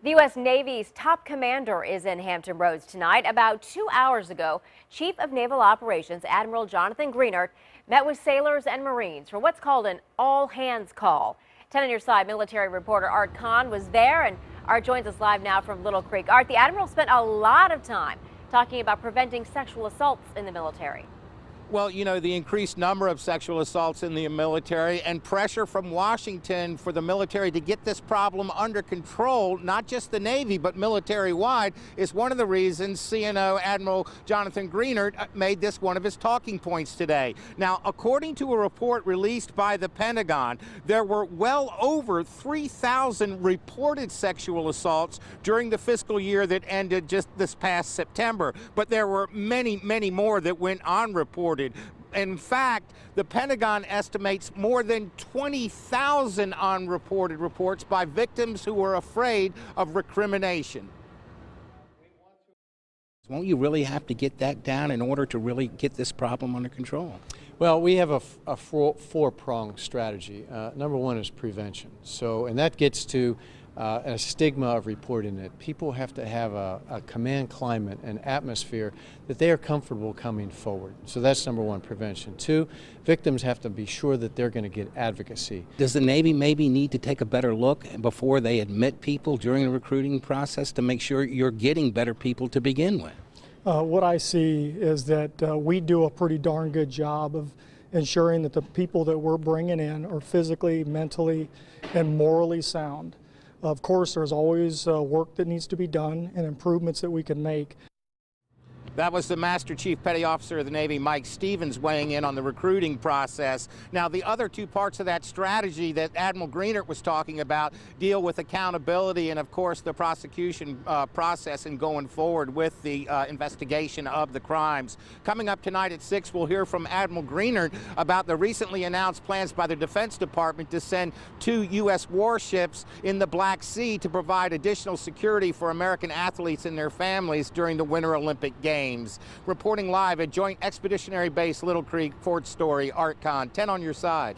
The U.S. Navy's top commander is in Hampton Roads tonight. About 2 hours ago, Chief of Naval Operations Admiral Jonathan Greenert met with sailors and Marines for what's called an all-hands call. 10 on your side military reporter Art Kohn was there, and Art joins us live now from Little Creek. Art, the Admiral spent a lot of time talking about preventing sexual assaults in the military. Well, you know, the increased number of sexual assaults in the military and pressure from Washington for the military to get this problem under control, not just the Navy, but military-wide, is one of the reasons CNO Admiral Jonathan Greenert made this one of his talking points today. Now, according to a report released by the Pentagon, there were well over 3,000 reported sexual assaults during the fiscal year that ended just this past September. But there were many, many more that went unreported. In fact, the Pentagon estimates more than 20,000 unreported reports by victims who are afraid of recrimination. Won't you really have to get that down in order to really get this problem under control? Well, we have a four-pronged strategy. Number one is prevention. And that gets to a stigma of reporting it. People have to have a command climate and atmosphere that they are comfortable coming forward. So that's number one, prevention. Two, victims have to be sure that they're going to get advocacy. Does the Navy maybe need to take a better look before they admit people during the recruiting process to make sure you're getting better people to begin with? What I see is that we do a pretty darn good job of ensuring that the people that we're bringing in are physically, mentally, and morally sound. Of course, there's always work that needs to be done and improvements that we can make. That was the Master Chief Petty Officer of the Navy, Mike Stevens, weighing in on the recruiting process. Now, the other two parts of that strategy that Admiral Greenert was talking about deal with accountability and, of course, the prosecution process and going forward with the investigation of the crimes. Coming up tonight at 6, we'll hear from Admiral Greenert about the recently announced plans by the Defense Department to send 2 U.S. warships in the Black Sea to provide additional security for American athletes and their families during the Winter Olympic Games. Reporting live at Joint Expeditionary Base Little Creek, Fort Story, Art Kohn, 10 on your side.